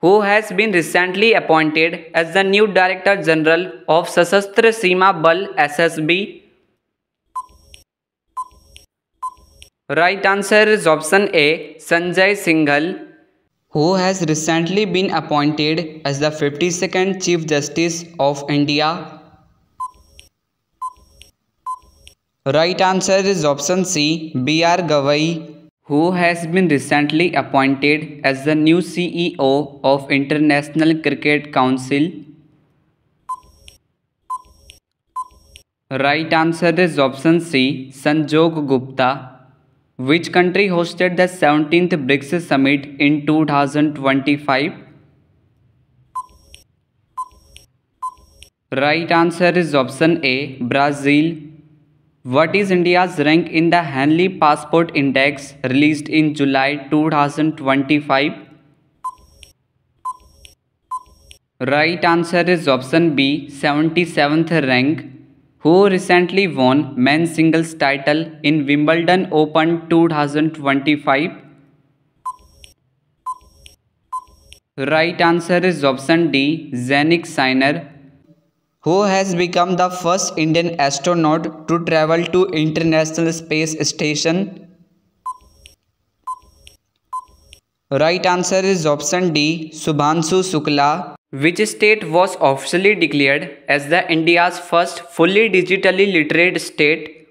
who has been recently appointed as the new Director General of Sashastra Seema Bal SSB? Right answer is option A, Sanjay Singhal, who has recently been appointed as the 52nd Chief Justice of India. Right answer is option C, B.R. Gavai, who has been recently appointed as the new CEO of International Cricket Council. Right answer is option C, Sanjog Gupta. Which country hosted the 17th BRICS Summit in 2025? Right answer is option A, Brazil. What is India's rank in the Henley Passport Index released in July 2025? Right answer is option B, 77th rank. Who recently won men's singles title in Wimbledon Open 2025? Right answer is option D, Jannik Sinner, who has become the first Indian astronaut to travel to International Space Station. Right answer is option D, Subhanshu Shukla. Which state was officially declared as the India's first fully digitally literate state?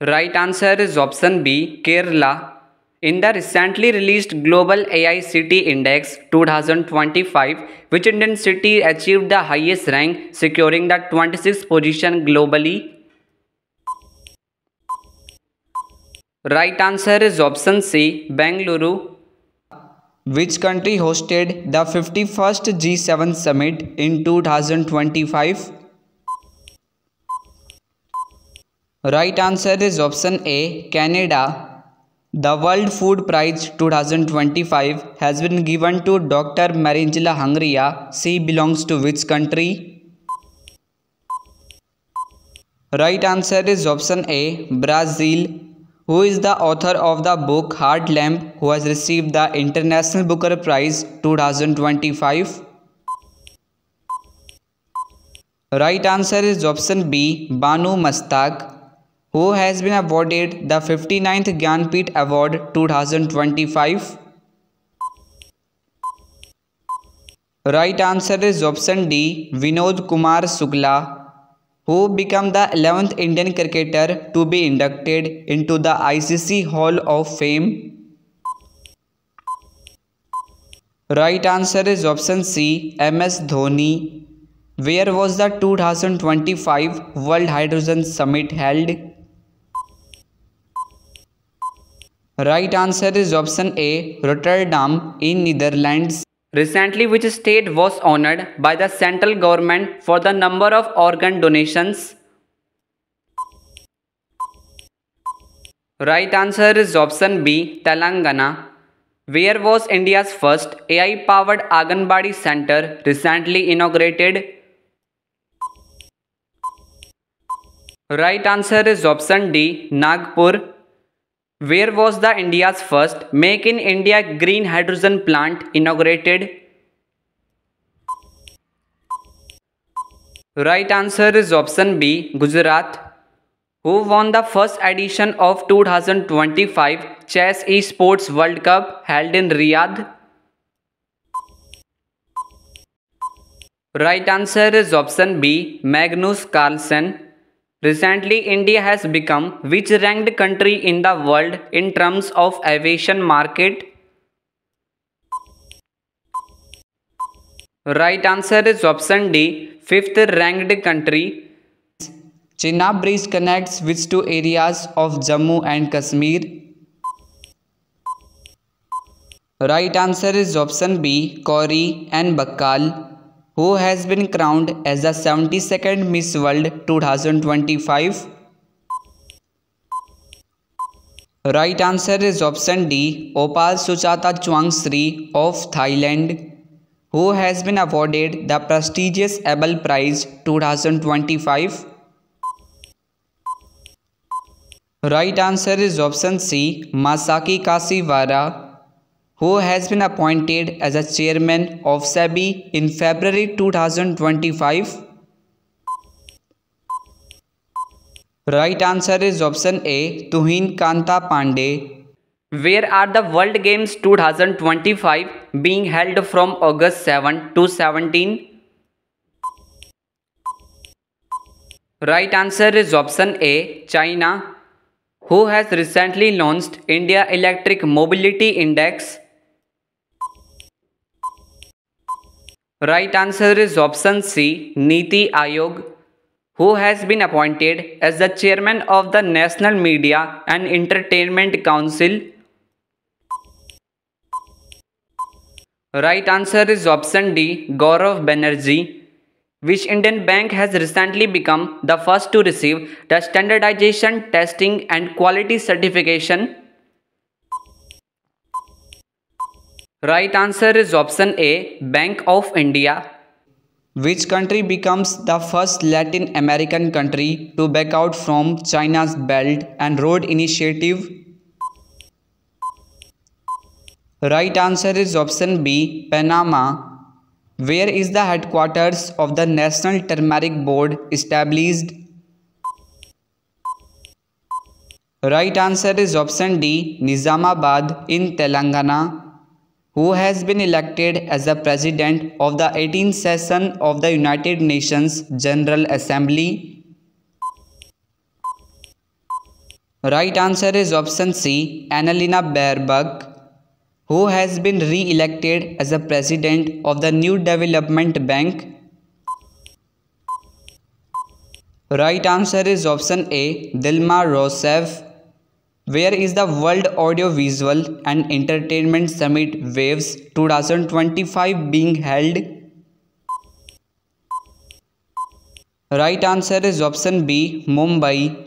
Right answer is option B, Kerala. In the recently released Global AI City Index 2025, which Indian city achieved the highest rank, securing the 26th position globally? Right answer is option C, Bengaluru. Which country hosted the 51st G7 summit in 2025? Right answer is option A, Canada. The World Food Prize 2025 has been given to Dr. Marinjila Hungria. She belongs to which country? Right answer is option A, Brazil. Who is the author of the book Heart Lamp, who has received the International Booker Prize 2025? Right answer is option B, Banu Mastaq, who has been awarded the 59th Gyanpith Award 2025. Right answer is option D, Vinod Kumar Shukla, who became the 11th Indian cricketer to be inducted into the ICC Hall of Fame. Right answer is option C, MS Dhoni. Where was the 2025 World Hydrogen Summit held? Right answer is option A, Rotterdam in Netherlands. Recently, which state was honored by the central government for the number of organ donations? Right answer is option B, Telangana. Where was India's first AI-powered Anganwadi center recently inaugurated? Right answer is option D, Nagpur. Where was the India's first Make in India green hydrogen plant inaugurated? Right answer is option B, Gujarat. Who won the first edition of 2025 Chess Esports World Cup held in Riyadh? Right answer is option B, Magnus Carlsen. Recently, India has become which ranked country in the world in terms of aviation market? Right answer is option D, 5th ranked country. Chenab Bridge connects which two areas of Jammu and Kashmir? Right answer is option B, Kauri and Bakkal, who has been crowned as the 72nd Miss World 2025. Right answer is option D, Opal Suchata Chuangsri of Thailand, who has been awarded the prestigious Abel Prize 2025. Right answer is option C, Masaki Kashiwara, who has been appointed as a chairman of SEBI in February 2025? Right answer is option A, Tuhin Kanta Pandey. Where are the World Games 2025 being held from August 7 to 17? Right answer is option A, China, who has recently launched India Electric Mobility Index. Right answer is option C, Niti Aayog, who has been appointed as the chairman of the National Media and Entertainment Council. Right answer is option D, Gaurav Banerjee. Which Indian bank has recently become the first to receive the standardization, testing and quality certification? Right answer is option A, Bank of India. Which country becomes the first Latin American country to back out from China's Belt and Road Initiative? Right answer is option B, Panama. Where is the headquarters of the National Turmeric Board established? Right answer is option D, Nizamabad in Telangana. Who has been elected as the President of the 18th session of the United Nations General Assembly? Right answer is option C, Annalena Baerbock, who has been re-elected as the President of the New Development Bank. Right answer is option A, Dilma Rousseff. Where is the World Audiovisual and Entertainment Summit Waves 2025 being held? Right answer is option B, Mumbai.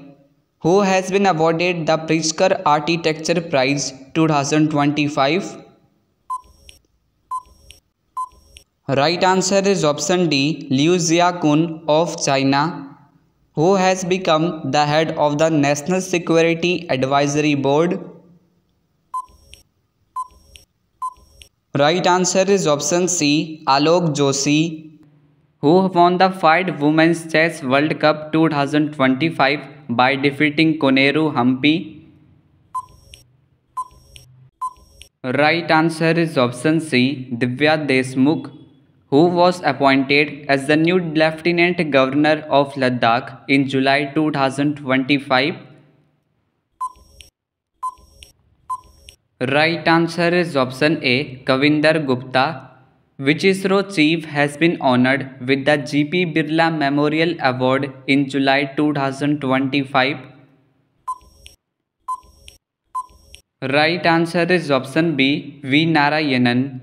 Who has been awarded the Pritzker Architecture Prize 2025? Right answer is option D, Liu Xiaokun of China, who has become the head of the National Security Advisory Board. Right answer is option C, Alok Joshi, who won the FIDE Women's Chess World Cup 2025 by defeating Koneru Humpy. Right answer is option C, Divya Deshmukh, who was appointed as the new Lieutenant Governor of Ladakh in July 2025. Right answer is option A, Kavinder Gupta. Which ISRO chief has been honored with the G.P. Birla Memorial Award in July 2025? Right answer is option B, V. Narayanan.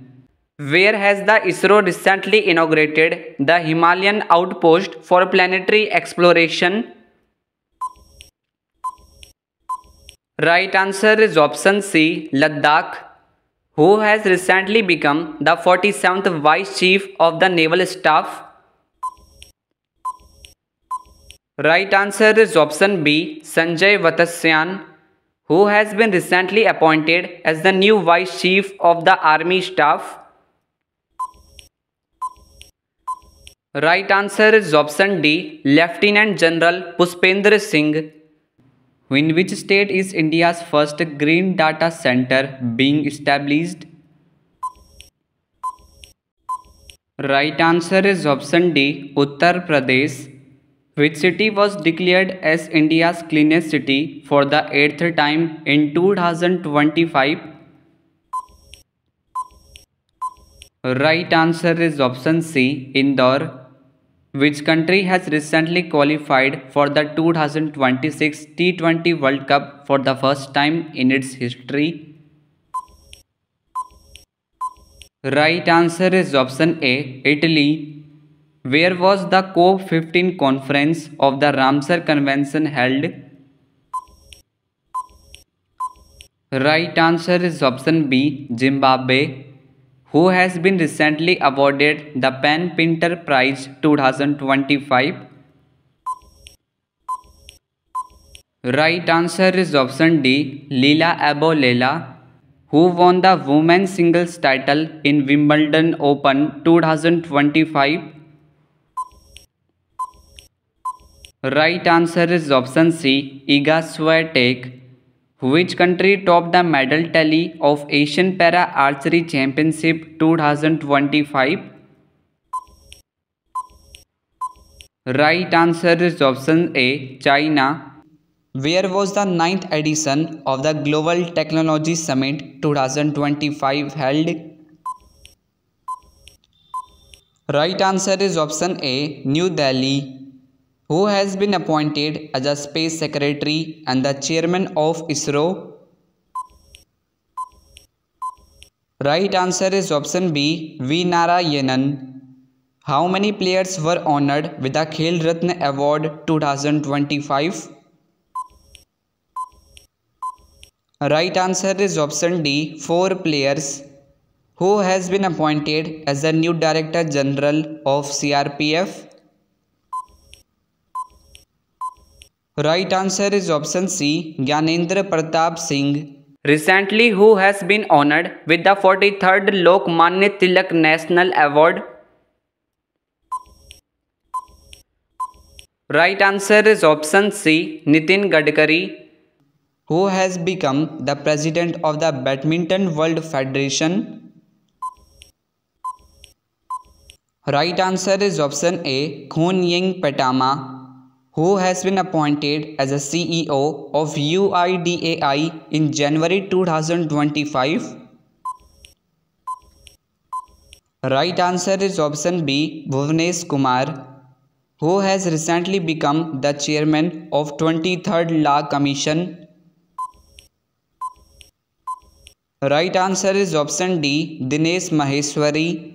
Where has the ISRO recently inaugurated the Himalayan Outpost for Planetary Exploration? Right answer is option C, Ladakh, who has recently become the 47th Vice Chief of the Naval Staff. Right answer is option B, Sanjay Vatsyayan, who has been recently appointed as the new Vice Chief of the Army Staff. Right answer is option D, Lieutenant General Pushpender Singh. In which state is India's first green data center being established? Right answer is option D, Uttar Pradesh. Which city was declared as India's cleanest city for the 8th time in 2025? Right answer is option C, Indore. Which country has recently qualified for the 2026 T20 World Cup for the first time in its history? Right answer is option A, Italy. Where was the COP15 conference of the Ramsar Convention held? Right answer is option B, Zimbabwe, who has been recently awarded the Pen Pinter Prize 2025. Right answer is option D, Lila Abu Lela. Who won the women's singles title in Wimbledon Open 2025? Right answer is option C, Iga Swiatek. Which country topped the medal tally of Asian Para Archery Championship 2025? Right answer is option A, China. Where was the ninth edition of the Global Technology Summit 2025 held? Right answer is option A, New Delhi. Who has been appointed as a Space Secretary and the Chairman of ISRO? Right answer is option B, V. Narayanan. How many players were honored with the Khel Ratna Award 2025? Right answer is option D, 4 players. Who has been appointed as the new Director General of CRPF? Right answer is option C, Gyanendra Pratap Singh. Recently, who has been honored with the 43rd Lokmanya Tilak National Award? Right answer is option C, Nitin Gadkari. Who has become the President of the Badminton World Federation? Right answer is option A, Khun Ying Petama. Who has been appointed as a CEO of UIDAI in January 2025? Right answer is option B, Bhuvnesh Kumar. Who has recently become the chairman of 23rd Law Commission? Right answer is option D, Dinesh Maheshwari.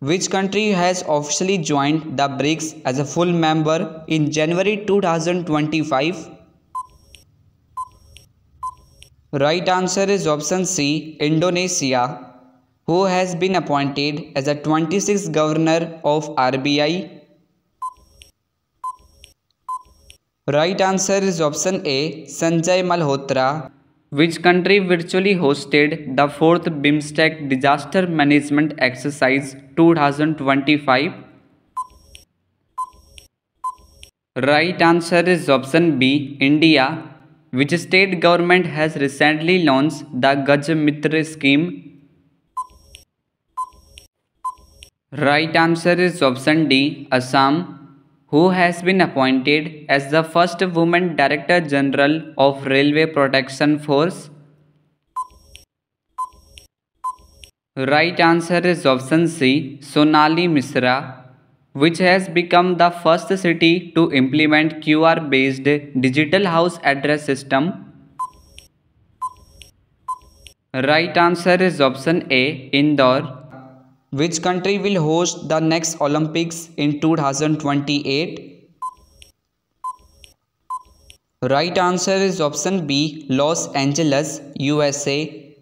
Which country has officially joined the BRICS as a full member in January 2025? Right answer is option C, Indonesia. Who has been appointed as a 26th governor of RBI? Right answer is option A, Sanjay Malhotra. Which country virtually hosted the 4th BIMSTEC Disaster Management Exercise 2025? Right answer is option B, India. Which state government has recently launched the Gaj Mitra scheme? Right answer is option D, Assam. Who has been appointed as the first woman Director General of Railway Protection Force? Right answer is option C, Sonali Misra. Which has become the first city to implement QR-based digital house address system? Right answer is option A, Indore. Which country will host the next Olympics in 2028? Right answer is option B, Los Angeles, USA.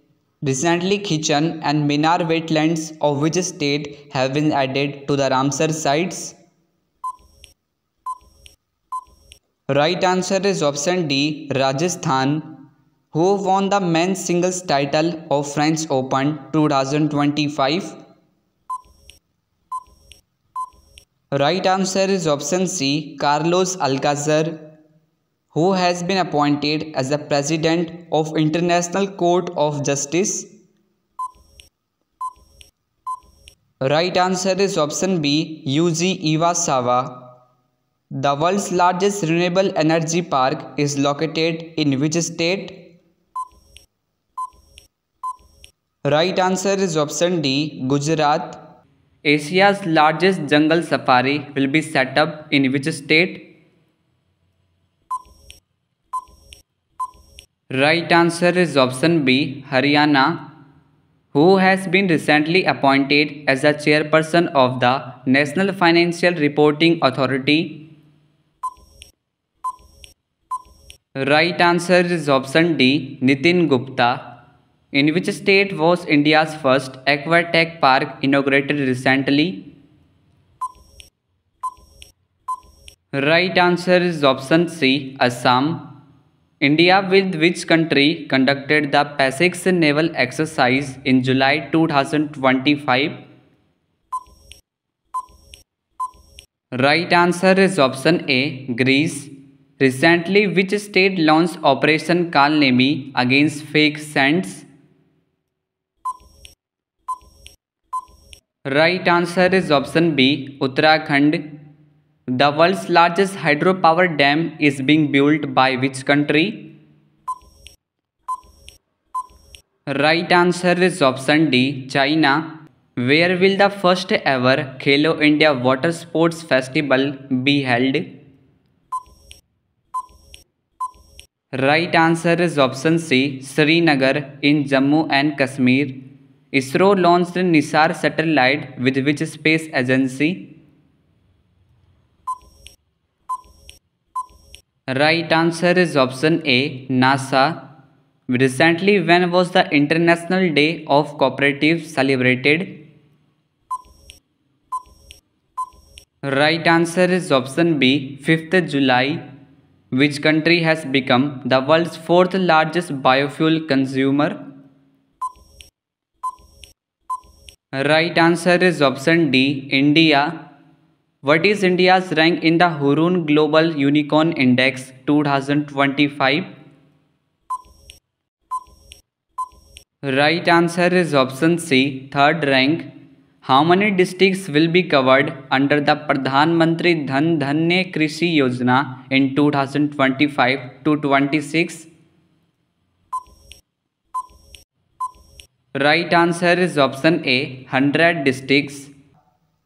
Recently, Kitchen and Minar wetlands of which state have been added to the Ramsar sites? Right answer is option D, Rajasthan. Who won the men's singles title of French Open 2025? Right answer is option C, Carlos Alcacer. Who has been appointed as the President of International Court of Justice? Right answer is option B, Yuji Iwasawa. The world's largest renewable energy park is located in which state? Right answer is option D, Gujarat. Asia's largest jungle safari will be set up in which state? Right answer is option B, Haryana. Who has been recently appointed as the chairperson of the National Financial Reporting Authority? Right answer is option D, Nitin Gupta. In which state was India's first aquatech park inaugurated recently? Right answer is option C, Assam. India with which country conducted the PASIX naval exercise in July 2025? Right answer is option A, Greece. Recently, which state launched Operation Kalnemi against fake scents? Right answer is option B, Uttarakhand. The world's largest hydropower dam is being built by which country? Right answer is option D, China. Where will the first ever Khelo India Water Sports Festival be held? Right answer is option C, Srinagar in Jammu and Kashmir. ISRO launched Nisar satellite with which space agency? Right answer is option A, NASA. Recently, when was the International Day of Cooperatives celebrated? Right answer is option B, 5th July. Which country has become the world's fourth largest biofuel consumer? Right answer is option D, India. What is India's rank in the Hurun Global Unicorn Index 2025? Right answer is option C, third rank. How many districts will be covered under the Pradhan Mantri Dhan Dhanya Krishi Yojana in 2025 to 26? Right answer is option A, 100 districts.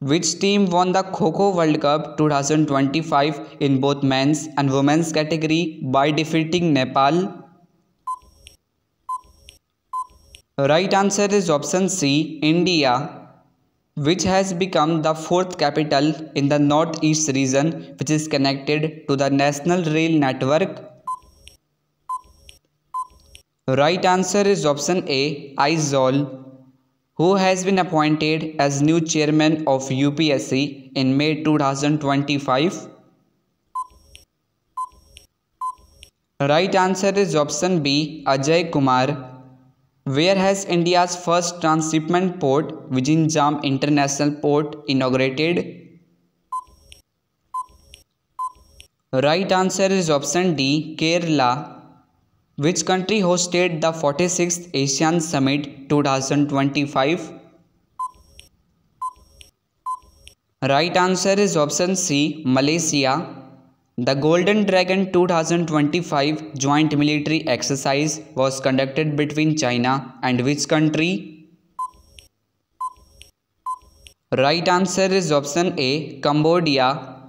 Which team won the Kho-Kho World Cup 2025 in both men's and women's category by defeating Nepal? Right answer is option C, India, which has become the fourth capital in the northeast region, which is connected to the national rail network. Right answer is option A, Aizawl, who has been appointed as new chairman of UPSC in May 2025. Right answer is option B, Ajay Kumar. Where has India's first transshipment port, Vizhinjam International Port, inaugurated? Right answer is option D, Kerala. Which country hosted the 46th ASEAN Summit 2025? Right answer is option C, Malaysia. The Golden Dragon 2025 joint military exercise was conducted between China and which country? Right answer is option A, Cambodia.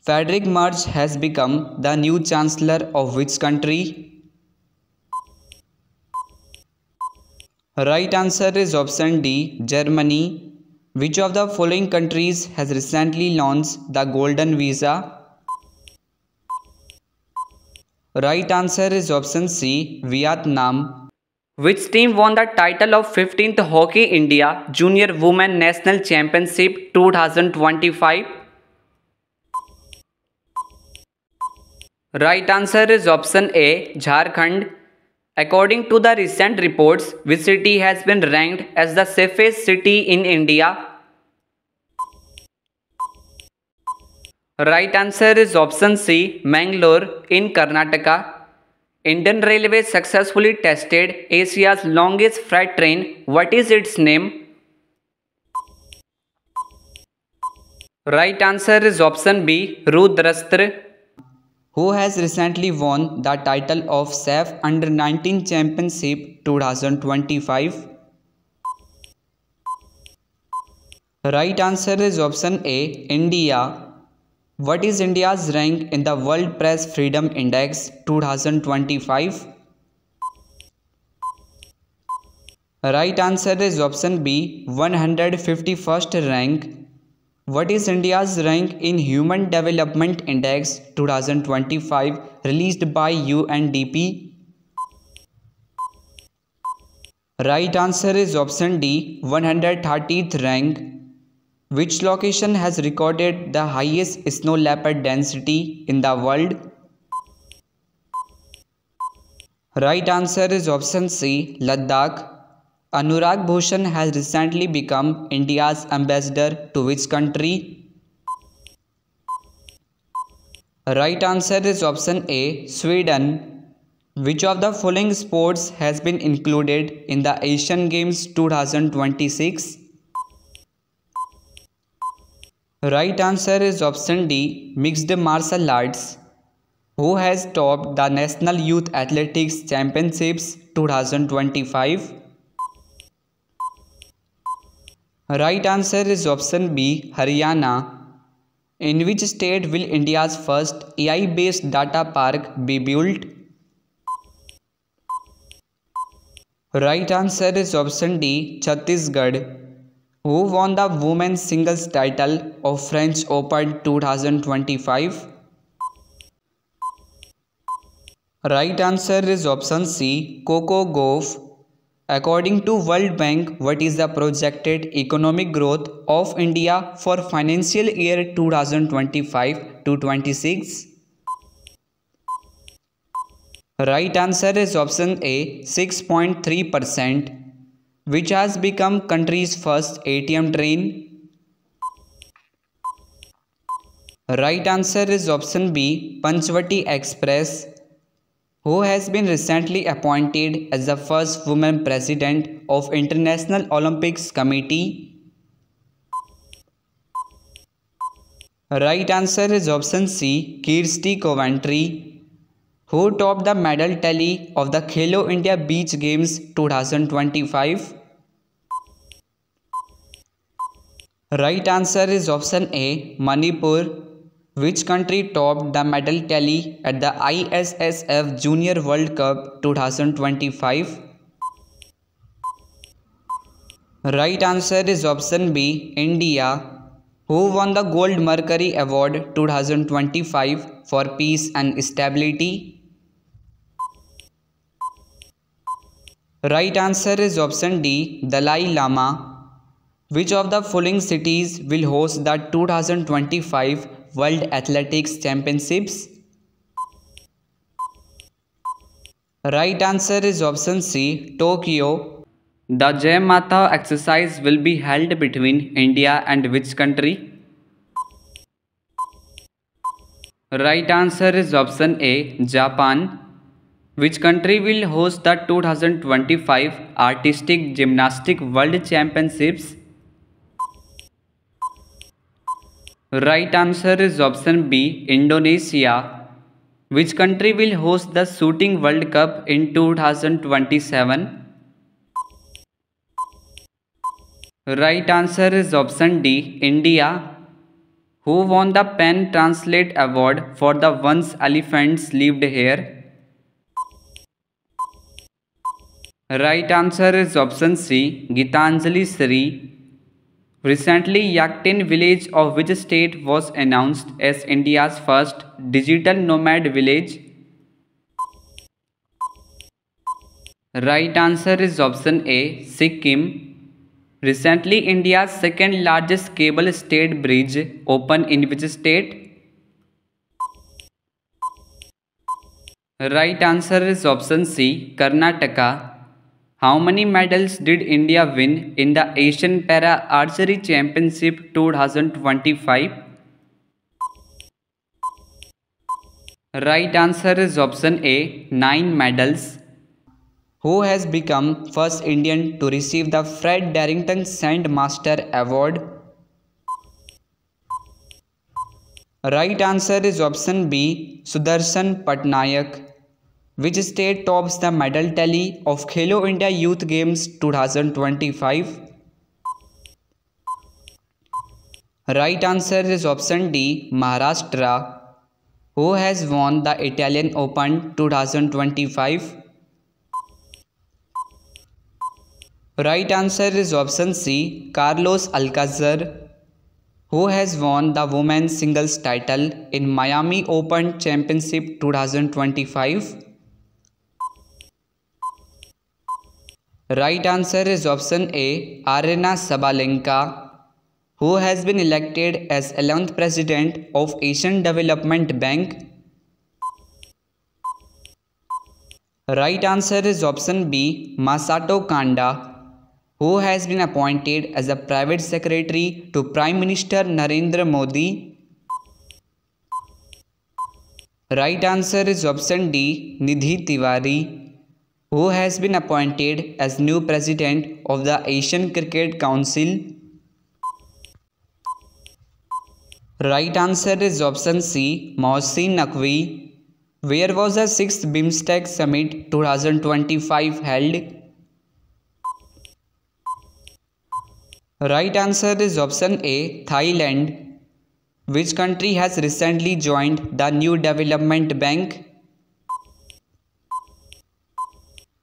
Frederick Merz has become the new Chancellor of which country? Right answer is option D, Germany. Which of the following countries has recently launched the Golden Visa? Right answer is option C, Vietnam. Which team won the title of 15th Hockey India Junior Women National Championship 2025? Right answer is option A, Jharkhand. According to the recent reports, which city has been ranked as the safest city in India? Right answer is option C, Mangalore in Karnataka. Indian Railways successfully tested Asia's longest freight train. What is its name? Right answer is option B, Rudrastra. Who has recently won the title of SAF Under-19 Championship 2025? Right answer is option A, India. What is India's rank in the World Press Freedom Index 2025? Right answer is option B, 151st rank. What is India's rank in Human Development Index 2025 released by UNDP? Right answer is option D, 130th rank. Which location has recorded the highest snow leopard density in the world? Right answer is option C, Ladakh. Anurag Bhushan has recently become India's ambassador to which country? Right answer is option A, Sweden. Which of the following sports has been included in the Asian Games 2026? Right answer is option D, mixed martial arts. Who has topped the National Youth Athletics Championships 2025? Right answer is option B, Haryana. In which state will India's first AI-based data park be built? Right answer is option D, Chhattisgarh. Who won the women's singles title of French Open 2025? Right answer is option C, Coco Gauff. According to World Bank, what is the projected economic growth of India for financial year 2025 to 26? Right answer is option A, 6.3%, which has become country's first ATM train. Right answer is option B, Panchvati Express. Who has been recently appointed as the first woman president of International Olympics Committee? Right answer is option C, Kirsty Coventry. Who topped the medal tally of the Khelo India Beach Games 2025? Right answer is option A, Manipur. Which country topped the medal tally at the ISSF Junior World Cup 2025? Right answer is option B, India. Who won the Gold Mercury Award 2025 for Peace and Stability? Right answer is option D, Dalai Lama. Which of the following cities will host the 2025 World Athletics Championships? Right answer is option C, Tokyo. The Jai Mata exercise will be held between India and which country? Right answer is option A, Japan. Which country will host the 2025 Artistic Gymnastic World Championships? Right answer is option B, Indonesia. Which country will host the Shooting World Cup in 2027? Right answer is option D, India. Who won the Pen Translate Award for the Once Elephants Lived Here? Right answer is option C, Gitanjali Sri. Recently, Yaktin village of which state was announced as India's first digital nomad village? Right answer is option A, Sikkim. Recently, India's second largest cable stayed bridge opened in which state? Right answer is option C, Karnataka. How many medals did India win in the Asian Para Archery Championship 2025? Right answer is option A, 9 medals. Who has become first Indian to receive the Fred Darrington Sandmaster Award? Right answer is option B, Sudarshan Patnaik. Which state tops the medal tally of Khelo India Youth Games 2025? Right answer is option D, Maharashtra. Who has won the Italian Open 2025? Right answer is option C, Carlos Alcaraz. Who has won the women's singles title in Miami Open Championship 2025? Right answer is option A, Aryna Sabalenka. Who has been elected as 11th President of Asian Development Bank? Right answer is option B, Masato Kanda, who has been appointed as a private secretary to Prime Minister Narendra Modi. Right answer is option D, Nidhi Tiwari, who has been appointed as new president of the Asian Cricket Council. Right answer is option C, Mohsin Naqvi. Where was the 6th BIMSTEC Summit 2025 held? Right answer is option A, Thailand. Which country has recently joined the New Development Bank?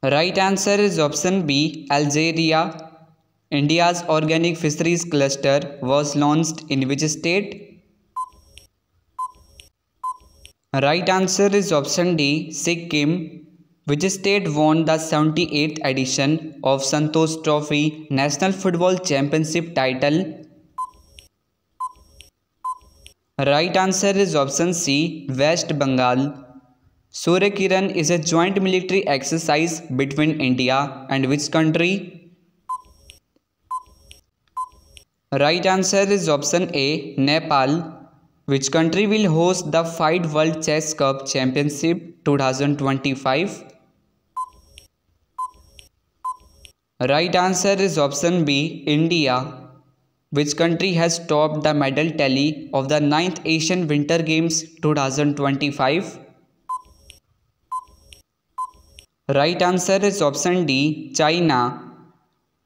Right answer is option B, Algeria. India's organic fisheries cluster was launched in which state? Right answer is option D, Sikkim. Which state won the 78th edition of Santosh Trophy National Football Championship title? Right answer is option C, West Bengal. Surya Kiran is a joint military exercise between India and which country? Right answer is option A, Nepal. Which country will host the FIDE World Chess Cup Championship 2025? Right answer is option B, India. Which country has topped the medal tally of the 9th Asian Winter Games 2025? Right answer is option D, China.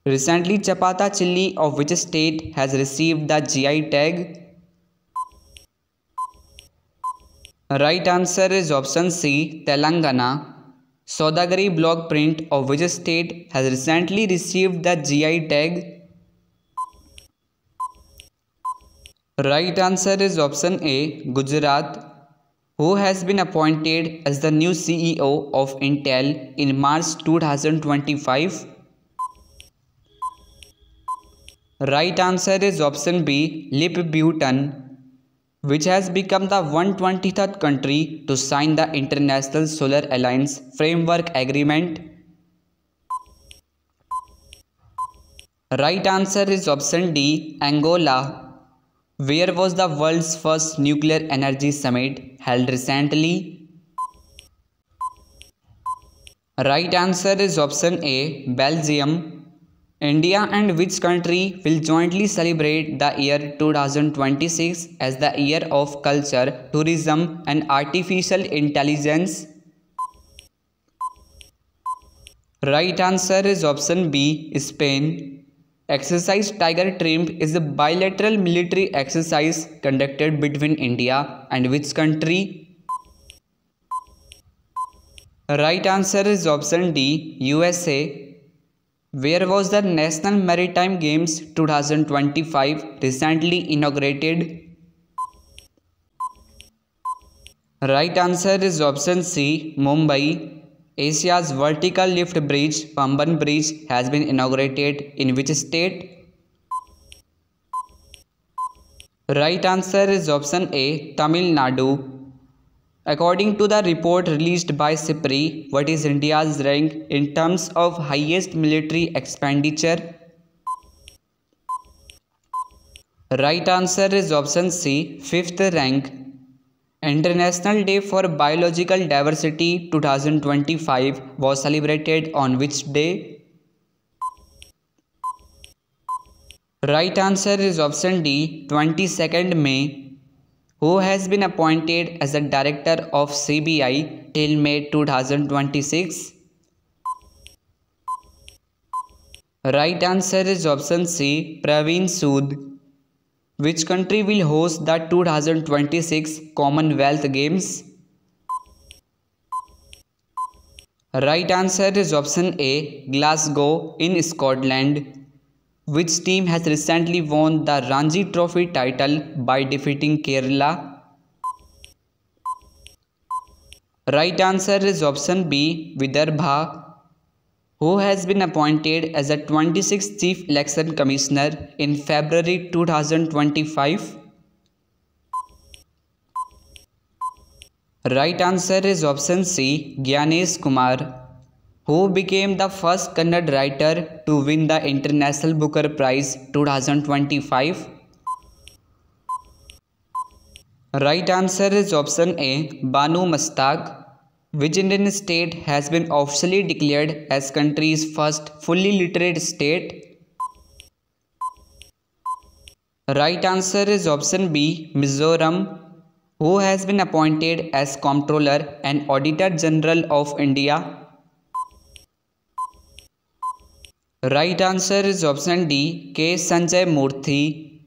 Recently, chapata chilli of which state has received the GI tag? Right answer is option C, Telangana. Saudagari block print of which state has recently received the GI tag? Right answer is option A, Gujarat. Who has been appointed as the new CEO of Intel in March 2025? Right answer is option B, Lip Bhutan, which has become the 123rd country to sign the International Solar Alliance Framework Agreement. Right answer is option D, Angola. Where was the world's first nuclear energy summit held recently? Right answer is option A, Belgium. India and which country will jointly celebrate the year 2026 as the Year of Culture, Tourism and Artificial Intelligence? Right answer is option B, Spain. Exercise Tiger Trimp is a bilateral military exercise conducted between India and which country? Right answer is option D, USA. Where was the National Maritime Games 2025 recently inaugurated? Right answer is option C, Mumbai. Asia's vertical lift bridge, Pamban Bridge, has been inaugurated in which state? Right answer is option A, Tamil Nadu. According to the report released by SIPRI, what is India's rank in terms of highest military expenditure? Right answer is option C, 5th rank. International Day for Biological Diversity 2025 was celebrated on which day? Right answer is option D, 22nd May. Who has been appointed as the director of CBI till May 2026? Right answer is option C, Praveen Sood. Which country will host the 2026 Commonwealth Games? Right answer is option A, Glasgow in Scotland. Which team has recently won the Ranji Trophy title by defeating Kerala? Right answer is option B, Vidarbha. Who has been appointed as the 26th Chief Election Commissioner in February 2025? Right answer is option C, Gyanesh Kumar. Who became the first Kannada writer to win the International Booker Prize 2025? Right answer is option A, Banu Mastaq. Which Indian state has been officially declared as country's first fully literate state? Right answer is option B, Mizoram. Who has been appointed as Comptroller and Auditor General of India? Right answer is option D, K. Sanjay Murthy.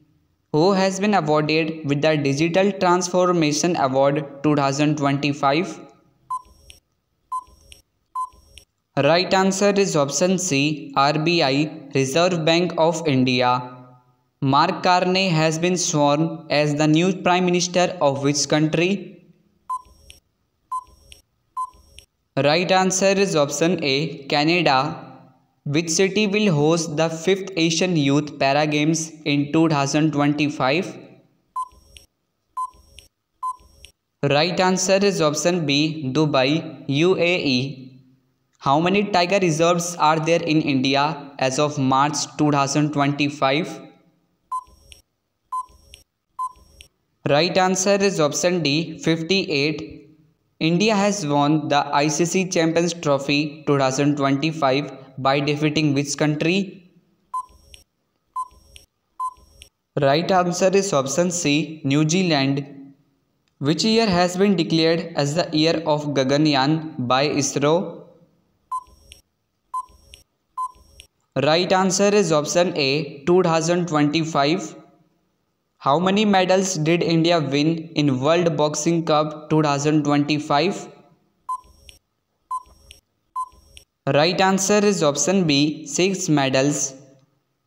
Who has been awarded with the Digital Transformation Award 2025? Right answer is option C, RBI, Reserve Bank of India. Mark Carney has been sworn as the new Prime Minister of which country? Right answer is option A, Canada. Which city will host the 5th Asian Youth Para Games in 2025? Right answer is option B, Dubai, UAE. How many tiger reserves are there in India as of March 2025? Right answer is option D, 58. India has won the ICC Champions Trophy 2025 by defeating which country? Right answer is option C, New Zealand. Which year has been declared as the year of Gaganyaan by ISRO? Right answer is option A, 2025. How many medals did India win in World Boxing Cup 2025? Right answer is option B, 6 medals.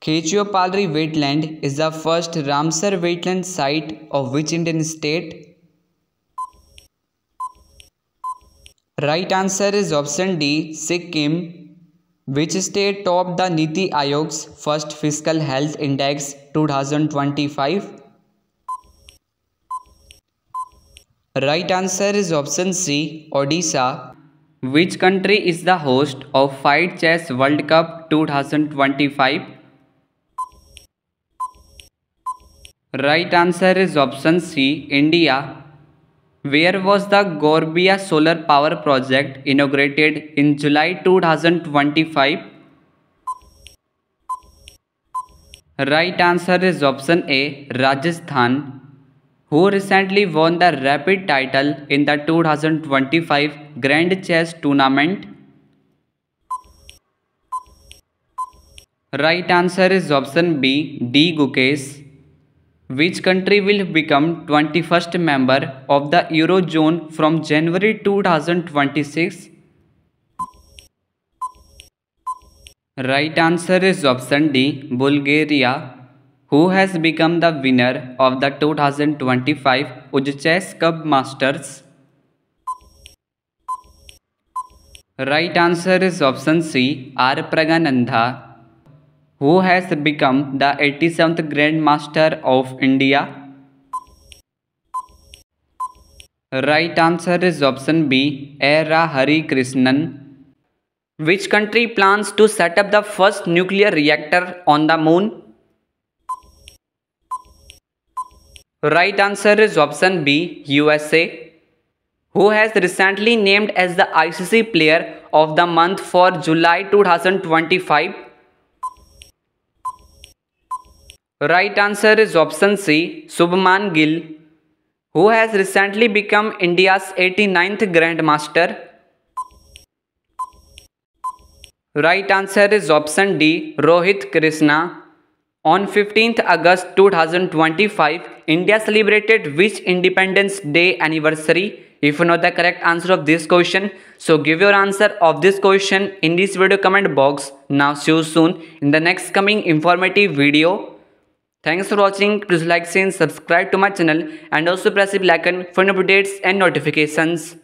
Khechupalri wetland is the first Ramsar wetland site of which Indian state? Right answer is option D, Sikkim. Which state topped the Niti Aayog's first Fiscal Health Index 2025? Right answer is option C, Odisha. Which country is the host of Fight Chess World Cup 2025? Right answer is option C, India. Where was the Gorbia Solar Power Project inaugurated in July 2025? Right answer is option A, Rajasthan. Who recently won the Rapid title in the 2025 Grand Chess Tournament? Right answer is option B, D. Gukesh. Which country will become 21st member of the Eurozone from January 2026? Right answer is option D, Bulgaria. Who has become the winner of the 2025 Chess Cup Masters? Right answer is option C, R. Pragananda. Who has become the 87th Grand Master of India? Right answer is option B, A. Hari Krishnan. Which country plans to set up the first nuclear reactor on the moon? Right answer is option B, USA. Who has recently named as the ICC Player of the Month for July 2025? Right answer is option C, Subman Gill. Who has recently become India's 89th Grandmaster? Right answer is option D, Rohit Krishna. On 15th August 2025, India celebrated which Independence Day anniversary? If you know the correct answer of this question, so give your answer of this question in this video comment box. Now see you soon in the next coming informative video. Thanks for watching. Please like, share, subscribe to my channel and also press the bell icon for new updates and notifications.